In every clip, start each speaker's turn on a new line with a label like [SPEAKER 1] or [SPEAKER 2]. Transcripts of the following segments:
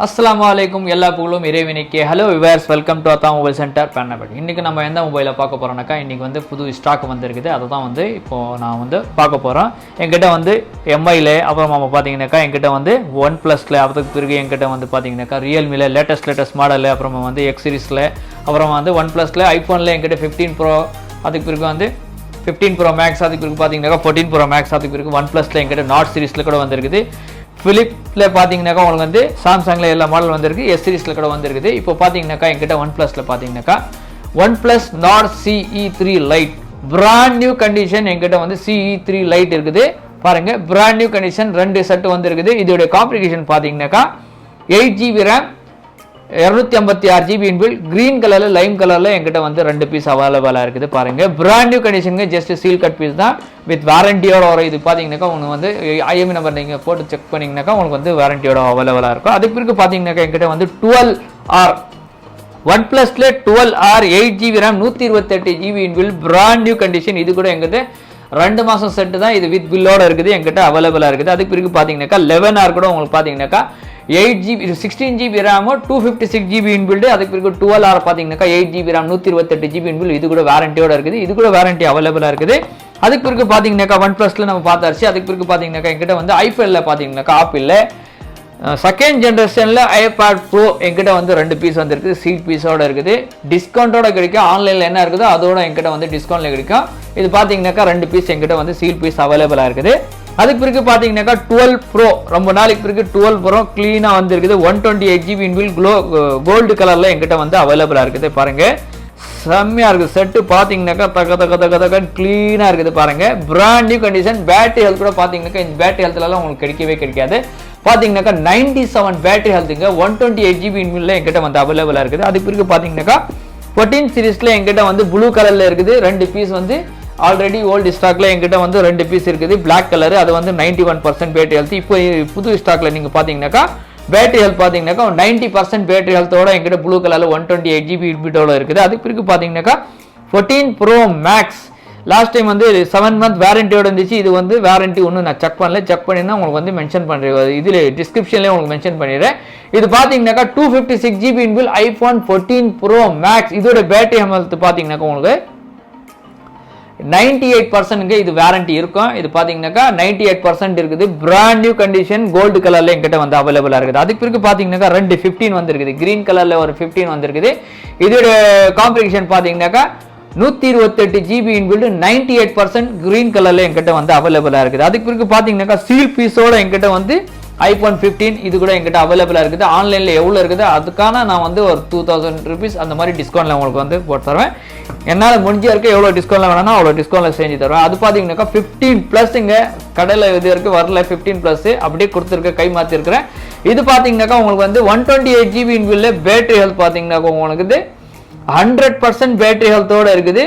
[SPEAKER 1] அஸ்ஸலாமு அலைக்கும் எல்லா புகழும் இறைவனுக்கே. ஹலோ விவர்ஸ், வெல்கம் டு அத்தா மொபைல் சென்டர் பேனபட். இன்றைக்கி நம்ம எந்த மொபைலை பார்க்க போகிறோம்னாக்கா, இன்றைக்கி வந்து புது ஸ்டாக் வந்திருக்குது. அதை தான் வந்து இப்போது நான் வந்து பார்க்க போகிறோம். என்கிட்ட வந்து எம்ஐயில், அப்புறம் நம்ம பார்த்தீங்கன்னாக்கா என்கிட்ட வந்து ஒன் ப்ளஸில், அதுக்கு பிறகு என்கிட்ட வந்து பார்த்தீங்கன்னாக்கா ரியல்மியில் லேட்டஸ்ட் மாடலு, அப்புறமா வந்து எக்ஸ் சீரிஸில், அப்புறமா வந்து ஒன் ப்ளஸில், ஐஃபோனில் என்கிட்ட 15 ப்ரோ, அதுக்கு பிறகு வந்து 15 ப்ரோ மேக்ஸ், அதுக்கு பிறகு பார்த்தீங்கன்னாக்கா 14 ப்ரோ மேக்ஸ், அதுக்கு பிறகு ஒன் ப்ளஸில் என்கிட்ட நாட் சீரிஸில் கூட வந்திருக்குது. ஃபிலிப்பில் பார்த்தீங்கன்னாக்கா உங்களுக்கு வந்து சாம்சங்கில் எல்லா மாடல் வந்திருக்கு, எஸ் சீரிஸில் கூட வந்திருக்குது. இப்போ பார்த்தீங்கன்னாக்கா என்கிட்ட ஒன் ப்ளஸில் பார்த்தீங்கன்னாக்கா one plus not CE3 light brand new condition என்கிட்ட வந்து CE3 லைட் இருக்குது. பாருங்கள், பிராண்ட் நியூ கண்டிஷன் 2 செட்டு வந்திருக்குது. இதோடைய காம்ப்ளிகேஷன் பார்த்தீங்கன்னாக்கா 8GB RAM 256 GB inbuilt, green கலரில் லைம் கலரில் என்கிட்ட வந்து 2 பீஸ் அவைலபிளாக இருக்குது. பாருங்கள், பிராண்ட் நியூ கண்டிஷனுங்க, ஜஸ்ட் சீல் கட் பீஸ் தான், வித் வாரண்டியோட வரும். இது பார்த்தீங்கன்னாக்கா உங்களுக்கு வந்து IMEI நம்பர் நீங்கள் போட்டு செக் பண்ணிங்கனாக்கா உங்களுக்கு வந்து வாரண்டியோட அவைலபிளாக இருக்கும். அதுக்கு பிறகு பார்த்தீங்கன்னாக்கா என்கிட்ட வந்து 12R ஒன் ப்ளஸில் 12R 8GB RAM 128 GB inbuilt, brand new condition. இது கூட எங்கிட்ட 2 மாதம் செட்டு தான், இது வித் பில்லோட இருக்குது, என்கிட்ட அவைலபிளாக இருக்குது. அதுக்கு பிறகு பார்த்தீங்கன்னாக்கா 11R கூட உங்களுக்கு பார்த்தீங்கன்னாக்கா 8GB 16GB RAM 256 GB inbuilt. அதுக்கு பிறகு 12R பார்த்தீங்கன்னாக்கா 8GB RAM 128 GB இன்பில்டு. இது கூட வாரண்டியோட இருக்குது, இது கூட வாரண்டி அவைலபிளாக இருக்குது. அதுக்கு பிறகு பார்த்தீங்கன்னாக்கா ஒன் ப்ளஸில் நம்ம பார்த்தாச்சு. அதுக்கு பிறகு பார்த்தீங்கன்னாக்கா என்கிட்ட வந்து ஐஃபோனில் பார்த்தீங்கன்னாக்கா ஆப்பிளில் செகண்ட் ஜென்ரேஷனில் iPad Pro என்கிட்ட வந்து 2 பீஸ் வந்துருக்குது, சீட் பீஸோட இருக்குது, டிஸ்கவுண்ட்டோட கிடைக்கும். ஆன்லைனில் என்ன இருக்குதோ அதோட என்கிட்ட வந்து டிஸ்கவுண்ட்டில் கிடைக்கும். இது பார்த்தீங்கன்னாக்கா 2 பீஸ் என்கிட்ட வந்து சீல் பீஸ் அவைலபிளாக இருக்குது. அதுக்கு பிறகு பார்த்தீங்கன்னாக்கா 12 Pro ரொம்ப நாளைக்கு பிறகு 12 Pro க்ளீனாக வந்துருக்குது. 128 GB இன்பில் கோல்டு கலரில் என்கிட்ட வந்து அவைலபிளாக இருக்குது. பாருங்கள், செம்மையாக இருக்குது செட்டு. பார்த்தீங்கன்னாக்கா தக்க க்ளீனாக இருக்குது. பாருங்கள், brand new condition. Battery health கூட பார்த்தீங்கன்னாக்கா இந்த பேட்டரி ஹெல்த்லாம் உங்களுக்கு கிடைக்கவே கிடைக்காது. பார்த்தீங்கன்னாக்கா 97 பேட்டரி ஹெல்த்துங்க, 128 GB இன்பில்ல என்கிட்ட வந்து அவைலபிளாக இருக்குது. அதுக்கு பிறகு பார்த்தீங்கன்னாக்கா 14 சீரீஸில் என்கிட்ட வந்து ப்ளூ கலரில் இருக்குது, 2 பீஸ் வந்து ஆல்ரெடி ஓல்டு ஸ்டாக்ல என்கிட்ட வந்து 2 பீஸ் இருக்குது, பிளாக் கலர். அது வந்து 91% பேட்டரி ஹெல்த். இப்போ புது ஸ்டாக்ல நீங்க பாத்தீங்கன்னாக்கா பேட்டரி ஹெல்த் பாத்தீங்கன்னாக்கா 90% பேட்டரி ஹெல்த்தோட என்கிட்ட ப்ளூ கலர்ல 128 GB இன்பில்டோட இருக்குது. அதுக்கு பிறகு பாத்தீங்கன்னாக்கா 14 Pro Max லாஸ்ட் டைம் வந்து 7 month வாரண்டியோட இருந்துச்சு. இது வந்து வாரண்டி ஒன்றும் நான் செக் பண்ணல, செக் பண்ணினா உங்களுக்கு வந்து மென்ஷன் பண்ணுறேன், இதில் டிஸ்கிரிப்ஷன்லேயே உங்களுக்கு மென்ஷன் பண்ணிடுறேன். இது பார்த்தீங்கன்னாக்கா 256 GB இன்பில் ஐஃபோன் 14 Pro Max. இதோட பேட்டரி ஹெல்த் பார்த்தீங்கன்னாக்கா உங்களுக்கு 98% இது வாரண்டி இருக்கும். இது பார்த்தீங்கன்னாக்கா 98% இருக்குது, பிராண்ட் நியூ கண்டிஷன், கோல்டு கலரில் என்கிட்ட வந்து அவைலபிளாக இருக்குது. அதுக்கு பிறகு பார்த்தீங்கன்னாக்கா 2 15 வந்துருக்குது, கிரீன் கலரில் ஒரு 15 வந்துருக்குது. இதோட காம்ப்ளிகேஷன் பார்த்தீங்கன்னாக்கா 128 GB இன்பில்டு, 98% கிரீன் கலரில் என்கிட்ட வந்து அவைலபிளாக இருக்குது. அதுக்கு பிறகு பார்த்தீங்கன்னாக்கா சீல் பீஸோட என்கிட்ட வந்து iPhone 15 இது கூட என்கிட்ட அவைலபிளாக இருக்குது. ஆன்லைனில் எவ்வளோ இருக்குது அதுக்கான நான் வந்து ஒரு 2000 rupees அந்த மாதிரி டிஸ்கவுண்ட்டில் உங்களுக்கு வந்து போட்டு தருவேன். என்னால் முடிஞ்ச வரைக்கும் எவ்வளோ டிஸ்கவுண்ட்டில் வேணாலும் அவ்வளோ டிஸ்கவுண்ட்டில் செஞ்சு தருவேன். அது பார்த்தீங்கன்னாக்கா 15+ இங்கே கடையில் இது வரைக்கும் வரல, 15+ அப்படியே கொடுத்துருக்க, கை மாற்றிருக்கிறேன். இது பார்த்தீங்கன்னாக்கா உங்களுக்கு வந்து 128 GB இன்பில்ல பேட்டரி ஹெல்த் பார்த்தீங்கன்னாக்கா உங்களுக்கு இது 100% பேட்டரி ஹெல்த்தோடு இருக்குது,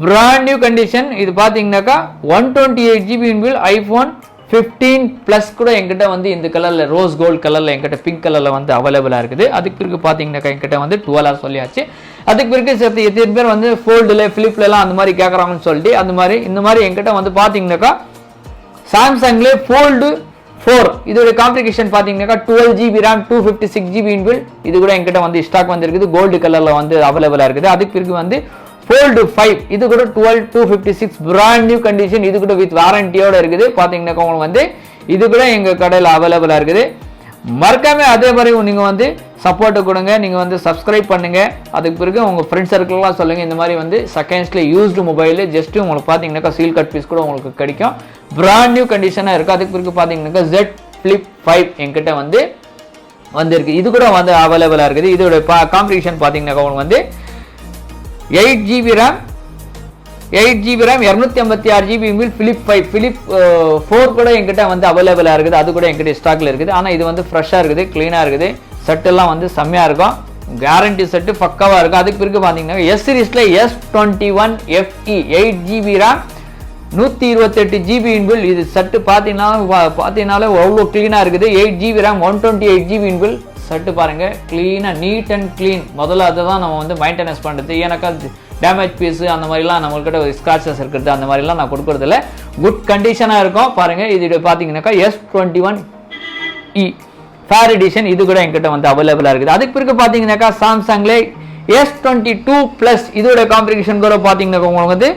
[SPEAKER 1] பிராண்ட் நியூ கண்டிஷன். இது பார்த்தீங்கன்னாக்கா 128 GB இன்பில் ஐஃபோன் 15+ கூட என்கிட்ட வந்து இந்த கலரில் ரோஸ் கோல்டு கலரில் என்கிட்ட பிங்க் கலரில் வந்து அவைலபிளாக இருக்குது. அதுக்கு பிறகு பார்த்தீங்கன்னாக்கா என்கிட்ட வந்து 12R சொல்லியாச்சு. அதுக்கு பிறகு சேர்த்து எத்தனை பேர் வந்து ஃபோல்டில் ஃபிளிப்லாம் அந்த மாதிரி கேட்குறாங்கன்னு சொல்லிட்டு அந்த மாதிரி இந்த மாதிரி என்கிட்ட வந்து பார்த்தீங்கன்னாக்கா சாம்சங்லே ஃபோல்டு 4 இதோட காம்ப்ளிகேஷன் பார்த்தீங்கன்னாக்கா 12 GB RAM 256 GB இன்பில். இது கூட என்கிட்ட வந்து ஸ்டாக் வந்துருக்குது, கோல்டு கலரில் வந்து அவைலபிளாக இருக்குது. அதுக்கு பிறகு வந்து Fold 5 இது கூட 12/256 பிராண்ட் நியூ கண்டிஷன், இது கூட வித் வாரண்டியோட இருக்குது. பார்த்தீங்கன்னாக்கா உங்களுக்கு வந்து இது கூட எங்கள் கடையில் அவைலபிளாக இருக்குது. மறக்காம அதே மாதிரி நீங்கள் வந்து சப்போர்ட்டு கொடுங்க, நீங்கள் வந்து சப்ஸ்கிரைப் பண்ணுங்கள். அதுக்கு பிறகு உங்கள் ஃப்ரெண்ட்ஸ் சர்க்கிள்லாம் சொல்லுங்கள், இந்த மாதிரி வந்து செகண்ட்ஸில் யூஸ்டு மொபைலு ஜஸ்ட்டு உங்களுக்கு பார்த்தீங்கன்னாக்கா சீல் கட் பீஸ் கூட உங்களுக்கு கிடைக்கும், பிராண்ட் நியூ கண்டிஷனாக இருக்குது. அதுக்கு பிறகு பார்த்தீங்கன்னாக்கா Z Flip 5 என்கிட்ட வந்து வந்திருக்கு, இது கூட வந்து அவைலபிளாக இருக்குது. இதோட காம்படிஷன் பார்த்தீங்கன்னாக்கா உங்களுக்கு வந்து 8 GB RAM 256 GB inbuilt Flip 5 Flip 4 கூட என்கிட்ட வந்து அவைலபிளாக இருக்குது, அது கூட என்கிட்ட ஸ்டாக்ல இருக்குது. ஆனால் இது வந்து ஃப்ரெஷ்ஷாக இருக்குது, க்ளீனாக இருக்குது, செட்டெல்லாம் வந்து செம்மையாக இருக்கும், கேரண்டி செட்டு பக்காவாக இருக்கும். அதுக்கு பிறகு பார்த்தீங்கன்னா S சீரிஸில் S21 FE 8 GB RAM 128 GB இன்பில். இது செட்டு பார்த்தீங்கன்னாலே அவ்வளோ க்ளீனாக இருக்குது. 8 GB RAM 128 GB இன்பில் செட்டு பாருங்கள், க்ளீனாக நீட் அண்ட் க்ளீன். முதல்ல அதை தான் நம்ம வந்து மெயின்டெனன்ஸ் பண்ணுறது. ஏன்னாக்கா டேமேஜ் பீஸு அந்த மாதிரிலாம் நம்மள்கிட்ட ஸ்க்ராச்சஸ் இருக்கிறது அந்த மாதிரிலாம் நான் கொடுக்குறதில்ல. குட் கண்டிஷனாக இருக்கும் பாருங்கள். இது பார்த்தீங்கன்னாக்கா S21E ஃபேர் எடிஷன், இது கூட என்கிட்ட வந்து அவைலபிளாக இருக்குது. அதுக்கு பிறகு பார்த்தீங்கன்னாக்கா சாம்சங்லே S22 இதோட காம்பிகேஷன் கூட பார்த்தீங்கன்னாக்கா உங்களுக்கு வந்து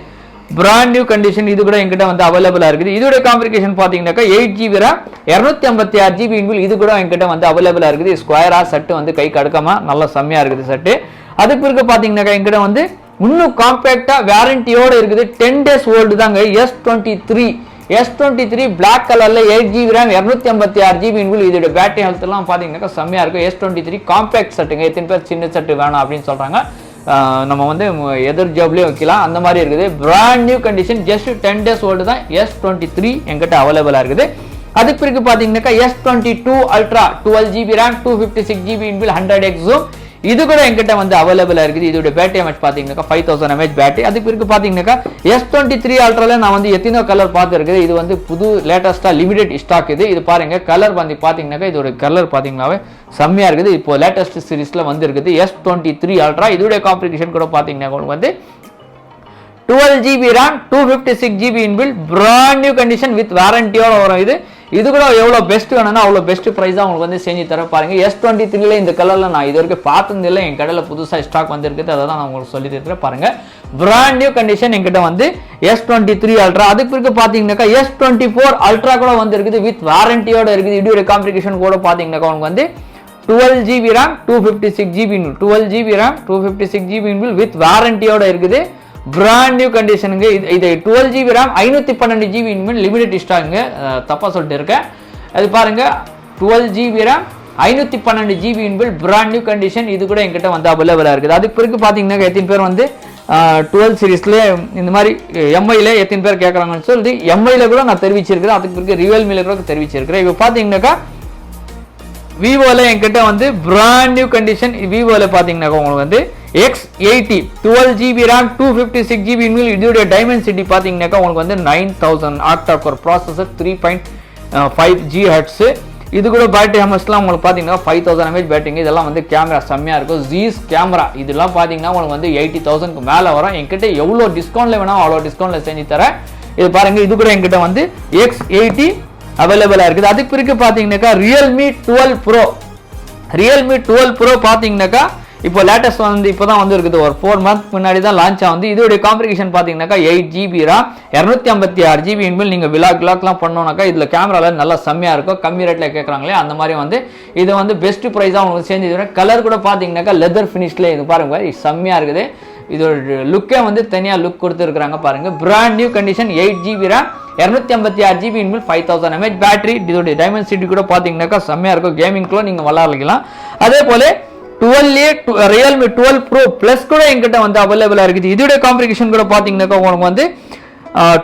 [SPEAKER 1] பிராண்ட் நியூ கண்டிஷன், இது கூட என்கிட்ட வந்து அவைலபிளா இருக்குது. இதோட காம்பிகேஷன் பாத்தீங்கன்னாக்கா 8 GB RAM 256 GB இன்பில், இது கூட என்கிட்ட வந்து அவைலபிளா இருக்குது. ஸ்கொயரா செட்டு வந்து கை கடுக்காம நல்ல செம்மையா இருக்குது செட்டு. அதுக்கு பிறகு பாத்தீங்கன்னாக்கா என்கிட்ட வந்து இன்னும் காம்பேக்டா வாரண்டியோட இருக்குது. 10 days ஓல்டு தாங்க. S23 பிளாக் கலர்ல 8 GB RAM 256 GB இன்பில். இதோட பேட்டரி ஹெல்த் எல்லாம் பாத்தீங்கன்னாக்கா செம்மையா இருக்கும். S23 compact செட்டுங்க. எத்தனை பேர் சின்ன செட்டு வேணும் அப்படின்னு சொல்றாங்க. நம்ம வந்து எதிர் ஜாப்லேயே வைக்கலாம் அந்த மாதிரி இருக்குது. Brand new condition, just 10 days old தான். S23 என்கிட்ட அவைலபிளா இருக்குது. அதுக்கு பிறகு பாத்தீங்கன்னாக்கா S22 Ultra 12 GB RAM 256 GB இன்பில் 100x zoom, இது கூட என்கிட்ட வந்து அவைலபிளா இருக்குது. இதோட பேட்டரி எம்ஏஹெச் பாத்தீங்கன்னாக்கா 5000 mAh பேட்டரி. அதுக்கு பிறகு பாத்தீங்கன்னாக்கா S23 Ultraல நான் வந்து எத்தனை கலர் பார்த்துருக்குது. இது வந்து புது லேட்டஸ்டா லிமிடெட் ஸ்டாக் இது. இது பாருங்க கலர் வந்து பாத்தீங்கன்னாக்கா இதோட கலர் பாத்தீங்கன்னாவே செம்மையா இருக்குது. இப்போ லேட்டஸ்ட் சீரிஸ்ல வந்து இருக்குது S23 Ultra. இதோட காம்பிகேஷன் கூட பாத்தீங்கன்னா உங்களுக்கு வந்து 12 GB RAM 256 GB inbuilt, brand new condition with வாரண்டியோட வரும். இது கூட எவ்வளோ பெஸ்ட் வேணும்னா அவ்வளோ பெஸ்ட் ப்ரைஸாக உங்களுக்கு வந்து செஞ்சு தர பாருங்க. S23ல இந்த கலரில் நான் இது வரைக்கும் பார்த்ததில்லை. என் கடையில் புதுசாக ஸ்டாக் வந்துருக்குது. அதை தான் நான் உங்களுக்கு சொல்லி தருகிறேன் பாருங்க. பிராண்ட் நியூ கண்டிஷன் என்கிட்ட வந்து S23 Ultra. அதுக்கு பிறகு பார்த்தீங்கன்னாக்கா S24 Ultra கூட வந்து இருக்குது. வித் வாரண்டியோட இருக்குது. இதோட காம்பிகேஷன் கூட பார்த்தீங்கன்னாக்கா உங்களுக்கு வந்து 12 GB RAM 256 GB 12 GB RAM 256 GB with வாரண்டியோட இருக்குது. பிராண்ட் நியூ கண்டிஷனுங்க. இது 12 GB RAM 512 GB லிமிடெட் ஸ்டாக்குங்க. தப்பா சொல்லிட்டு இருக்கேன். அது பாருங்க 12 GB RAM 512 GB brand new condition, இது கூட என்கிட்ட வந்து அவைலபிளா இருக்குது. அதுக்கு பிறகு பாத்தீங்கன்னா எத்தனை பேர் வந்து 12 சீரிஸ்ல இந்த மாதிரி எம்ஐல எத்தனை பேர் கேட்கறாங்கன்னு சொல்லி எம்ஐல கூட நான் தெரிவிச்சிருக்கிறேன். அதுக்கு பிறகு ரியல்மில கூட தெரிவிச்சிருக்கிறேன். இப்போ பாத்தீங்கன்னாக்கா விவோல என்கிட்ட வந்து பிராண்ட் நியூ கண்டிஷன். விவோல பாத்தீங்கன்னா உங்களுக்கு வந்து X80 12 GB RAM 256 GB இன்பில், இதோட டைமென்சிட்டி பாத்தீங்கன்னாக்கா உங்களுக்கு வந்து 9000 ஆக்டா கோர் ப்ராசஸர் 3.5 GHz. இது கூட பேட்டரி எம்எஸ்லாம் உங்களுக்கு பாத்தீங்கன்னா 5000 mAh பேட்டரிங்க. இதெல்லாம் வந்து கேமரா செம்மையா இருக்கும். ஜீஸ் கேமரா இதெல்லாம் பாத்தீங்கன்னா உங்களுக்கு வந்து 80,000க்கு மேல வரும். என்கிட்ட எவ்வளோ டிஸ்கவுண்ட்ல வேணா அவ்வளோ டிஸ்கவுண்ட்ல செஞ்சு தரேன். இது பாருங்க, இது கூட என்கிட்ட வந்து X80 அவைலபிளா இருக்குது. அதுக்கு பிறகு பாத்தீங்கன்னாக்கா Realme 12 Pro பாத்தீங்கன்னாக்கா இப்போ லேட்டஸ்ட் வந்து இப்போதான் வந்து இருக்குது. ஒரு 4 month முன்னாடி தான் லான்ச் ஆகுது. இதோட காம்பிகேஷன் பாத்தீங்கன்னாக்கா 8 GB RAM 256 GB இன்பில். நீங்க விலாக்லாம் பண்ணோம்னாக்கா இதுல கேமரால நல்லா செம்மையா இருக்கும். கம்மி ரேட்ல கேட்கறாங்களே அந்த மாதிரி வந்து இது வந்து பெஸ்ட் பிரைஸா உங்களுக்கு செஞ்சு தரேன். கலர் கூட பாத்தீங்கன்னாக்கா லெதர் ஃபினிஷ்ல இது பாருங்க செம்மையா இருக்குது. இதோட லுக்கே வந்து தனியா லுக் கொடுத்துருக்காங்க பாருங்க. Brand new condition 8 GB RAM 256 GB இன்பில் 5000 mAh battery. இதோட டைமென்சிட்டி கூட பாத்தீங்கன்னாக்கா செம்மையா இருக்கும். கேமிங்க்குள்ள நீங்க விளையாடலாம். அதே போல 12A Realme 12 Pro Plus கூட என்கிட்ட வந்து அவைலபிளா இருக்குது. இதோட காம்பிகேஷன் கூட பாத்தீங்கன்னாக்கா உங்களுக்கு வந்து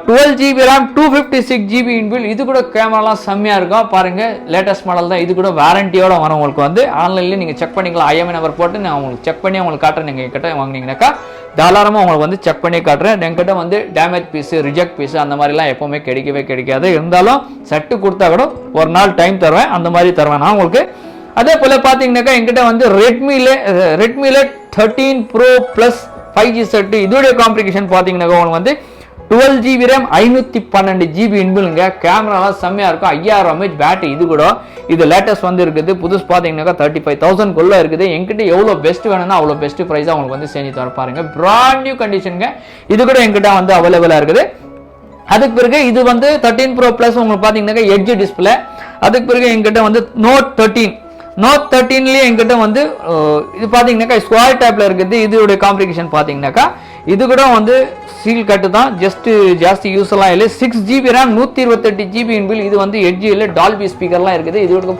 [SPEAKER 1] 12 GB RAM 256 GB இன்பில். இது கூட கேமராலாம் செம்மையா இருக்கும் பாருங்க. லேட்டஸ்ட் மாடல் தான். இது கூட வாரண்டியோட வரும். உங்களுக்கு வந்து ஆன்லைன்ல நீங்க செக் பண்ணிக்கலாம். IMEI நம்பர் போட்டு நான் உங்களுக்கு செக் பண்ணி உங்களுக்கு காட்டுறேன். நீங்க என்கிட்ட வாங்குனீங்கன்னாக்கா தாராளமா உங்களுக்கு வந்து செக் பண்ணி காட்டுறேன். என்கிட்ட வந்து டேமேஜ் பீஸ் ரிஜெக்ட் பீஸ் அந்த மாதிரிலாம் எப்பவுமே கிடைக்காது. இருந்தாலும் செட்டு கொடுத்தா கூட ஒரு நாள் டைம் தருவேன். அந்த மாதிரி தருவேன் நான் உங்களுக்கு. அதே போல பாத்தீங்கன்னாக்கா என்கிட்ட வந்து ரெட்மில 13 Pro Plus 5G செட். இதோட காம்பிகேஷன் பாத்தீங்கன்னாக்கா உங்களுக்கு வந்து 12 GB RAM 512 GB இன்பில்ங்க. கேமராலாம் செம்மையா இருக்கும். 5000 mAh பேட்டரி. இது கூட இது லேட்டஸ்ட் வந்து இருக்குது. புதுசு பாத்தீங்கன்னாக்கா 35,000 குள்ள இருக்குது. என்கிட்ட எவ்வளவு பெஸ்ட் வேணும்னா அவ்வளவு பெஸ்ட் பிரைஸா உங்களுக்கு வந்து செஞ்சு தர பாருங்க. பிராண்ட் நியூ கண்டிஷனுங்க. இது கூட என்கிட்ட வந்து அவைலபிளா இருக்குது. அதுக்கு பிறகு இது வந்து 13 Pro Plus உங்களுக்கு பாத்தீங்கன்னாக்கா எட்ஜ் டிஸ்பிளே. அதுக்கு பிறகு என்கிட்ட வந்து Note 13லயே என்கிட்ட வந்து இது பாத்தீங்கன்னாக்கா ஸ்கொயர் டைப்ல இருக்குது. இதோட காம்பிகேஷன் பாத்தீங்கன்னாக்கா இது கூட வந்து சீல் கட்டு தான். ஜஸ்ட் ஜாஸ்தி யூஸ் எல்லாம் இல்லை. 6 GB RAM 128 GB இன்பில். இது வந்து எட்ஜில் டால்பி ஸ்பீக்கர்லாம் இருக்குது. இதோட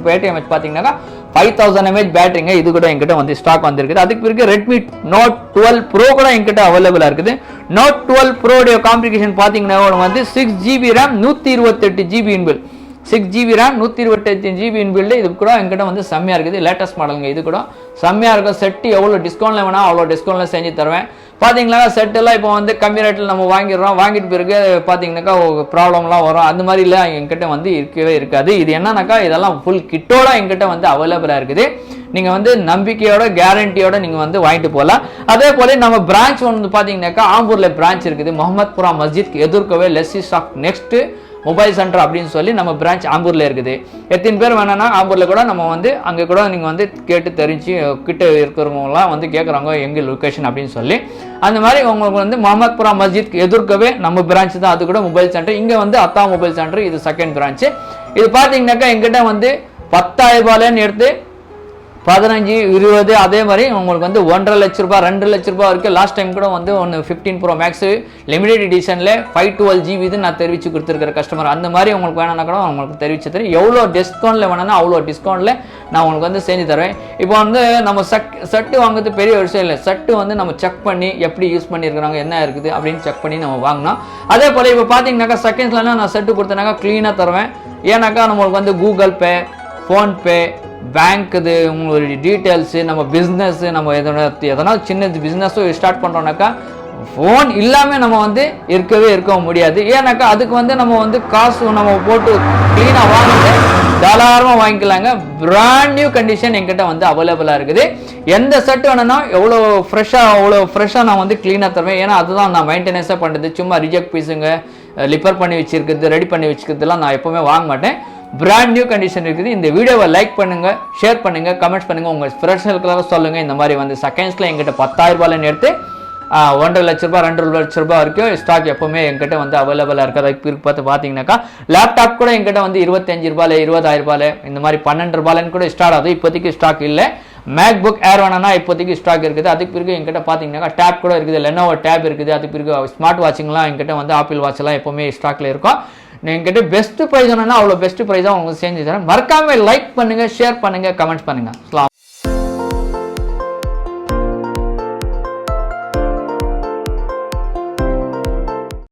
[SPEAKER 1] பேட்டரி எம்ஏஹெச் பாத்தீங்கன்னா 5000 mAh பேட்டரிங்க. இது கூட என்கிட்ட வந்து ஸ்டாக் வந்திருக்குது. அதுக்கு பிறகு Redmi Note 12 Pro கூட என்கிட்ட அவைலபிளா இருக்குது. Note 12 Pro உடைய காம்பிகேஷன் பாத்தீங்கன்னா வந்து 6 GB RAM 128 GB இன்பில். 6 GB RAM 128 GB inbuilt. இது கூட என்கிட்ட வந்து செம்மையா இருக்குது. லேட்டஸ்ட் மாடலுங்க. இது கூட செம்மையா இருக்கும். செட்டு எவ்வளோ டிஸ்கவுண்ட்ல வேணா அவ்வளோ டிஸ்கவுண்ட்ல செஞ்சு தருவேன். பார்த்தீங்கன்னா செட்டெல்லாம் இப்போ வந்து கம்மி ரேட்டில் நம்ம வாங்கிடுறோம். வாங்கிட்டு பிறகு பார்த்தீங்கன்னாக்கா ப்ராப்ளம்லாம் வரும். அந்த மாதிரிலாம் எங்கிட்ட வந்து இருக்கவே இருக்காது. இது என்னன்னாக்கா இதெல்லாம் ஃபுல் கிட்டோட எங்கிட்ட வந்து அவைலபிளாக இருக்குது. நீங்கள் வந்து நம்பிக்கையோட கேரண்டியோட நீங்கள் வந்து வாங்கிட்டு போகலாம். அதே போல நம்ம பிரான்ச் வந்து பார்த்தீங்கன்னாக்கா ஆம்பூரில் பிரான்ச் இருக்குது. முகமதுபுரா மஸ்ஜித் எதிர்க்கவே லெஸ்ஸி ஸ்டாக் நெக்ஸ்ட்டு மொபைல் சென்டர் அப்படின்னு சொல்லி நம்ம பிரான்ச் ஆம்பூரில் இருக்குது. எத்தனை பேர் வேணான்னா ஆம்பூரில் கூட நம்ம வந்து அங்கே கூட நீங்கள் வந்து கேட்டு தெரிஞ்சு கிட்ட இருக்கிறவங்களாம் வந்து கேட்குறாங்க எங்கே லொக்கேஷன் அப்படின்னு சொல்லி. அந்த மாதிரி உங்களுக்கு வந்து முகமதுபுரா மஸ்ஜித் எதிர்க்கவே நம்ம பிரான்ச் தான், அது கூட மொபைல் சென்டர். இங்கே வந்து அத்தா மொபைல் சென்டர், இது செகண்ட் பிரான்ச்சு. இது பார்த்தீங்கன்னாக்கா எங்கிட்ட வந்து 10,000 ரூபாயிலேருந்து எடுத்து 15, 20 அதே மாதிரி உங்களுக்கு வந்து 1.5 லட்ச ரூபாய் 2 லட்ச ரூபாய் வரைக்கும். லாஸ்ட் டைம் கூட வந்து ஒன்று 15 Pro Max லிமிடெட் எடிஷனில் 512 GB இது நான் தெரிவித்து கொடுத்துருக்கிற கஸ்டமர். அந்த மாதிரி உங்களுக்கு வேணும்னா கூட உங்களுக்கு தெரிவிச்சு தரேன். எவ்வளோ டிஸ்கவுண்ட்டில் வேணும்னா அவ்வளோ டிஸ்கவுண்ட்டில் நான் உங்களுக்கு வந்து செஞ்சு தருவேன். இப்போ வந்து நம்ம சட்டு வாங்குறது பெரிய விஷயம் இல்லை. சட்டு வந்து நம்ம செக் பண்ணி எப்படி யூஸ் பண்ணியிருக்கிறாங்க, என்ன இருக்குது அப்படின்னு செக் பண்ணி நம்ம வாங்கினோம். அதே போல் இப்போ பார்த்தீங்கன்னாக்கா செகண்ட்ஸ்லாம் நான் செட்டு கொடுத்தேனாக்கா க்ளீனாக தருவேன். ஏன்னாக்கா நம்மளுக்கு வந்து கூகுள் பே, ஃபோன்பே, பேங்க், இது உங்களுடைய டீட்டெயில்ஸு, நம்ம பிஸ்னஸ்ஸு, நம்ம எதனா சின்ன பிஸ்னஸோ ஸ்டார்ட் பண்ணுறோம்னாக்கா ஃபோன் இல்லாமல் நம்ம வந்து இருக்க முடியாது. ஏன்னாக்கா அதுக்கு வந்து நம்ம வந்து காசு நம்ம போட்டு க்ளீனாக வாங்கிட்டு தாராளமாக வாங்கிக்கலாங்க. பிராண்ட் நியூ கண்டிஷன் என்கிட்ட வந்து அவைலபிளாக இருக்குது. எந்த செட் வேணும்னா அவ்வளோ ஃப்ரெஷ்ஷாக நான் வந்து க்ளீனாக தருவேன். ஏன்னா அதுதான் நான் மெயின்டெனன்ஸாக பண்ணுறது. சும்மா ரிஜெக்ட் பீஸுங்க லிப்பர் பண்ணி வச்சிருக்கிறது, ரெடி பண்ணி வச்சுக்கிறதுலாம் நான் எப்போவுமே வாங்க மாட்டேன். பிராண்ட் நியூ கண்டிஷன் இருக்குது. இந்த வீடியோவை லைக் பண்ணுங்கள், ஷேர் பண்ணுங்கள், கமெண்ட்ஸ் பண்ணுங்கள், உங்கள் ஃப்ரெண்ட்ஸ்களுக்காக சொல்லுங்கள். இந்த மாதிரி வந்து செகண்ட்ஸில் எங்கிட்ட 10,000 ரூபாயிலேருந்து எடுத்து 1.5 லட்ச ரூபாய் 2 லட்ச ரூபாய் வரைக்கும் ஸ்டாக் எப்போவுமே எங்கிட்ட வந்து அவைலபிளாக இருக்குது. அதுக்கு பார்த்தீங்கன்னாக்கா லேப்டாப் கூட எங்கிட்ட வந்து 25 ரூபாயில் 20,000 ரூபாயில் இந்த மாதிரி 12 ரூபாயிலன்னு கூட ஸ்டார்ட் ஆகுது. இப்போதைக்கு ஸ்டாக் இல்லை. மேக் புக் ஏர் வேணும்னா இப்போதைக்கு ஸ்டாக் இருக்குது. அதுக்கு பிறகு எங்கிட்ட பார்த்தீங்கன்னாக்கா டேப் கூட இருக்குது. லெனோவோ டேப் இருக்குது. அதுக்கு பிறகு ஸ்மார்ட் வாட்சிங்லாம் எங்கிட்ட வந்து ஆப்பிள் வாட்ச்லாம் எப்போவுமே ஸ்டாக்ல இருக்கும். என்கிட்ட பெஸ்ட் ப்ரைஸ் வேணும்னா அவ்வளோ பெஸ்ட் ப்ரைஸாக உங்களுக்கு செஞ்சு தரேன். மறக்காமல் லைக் பண்ணுங்கள், ஷேர் பண்ணுங்கள், கமெண்ட்ஸ் பண்ணுங்கள். அஸ்ஸலாமு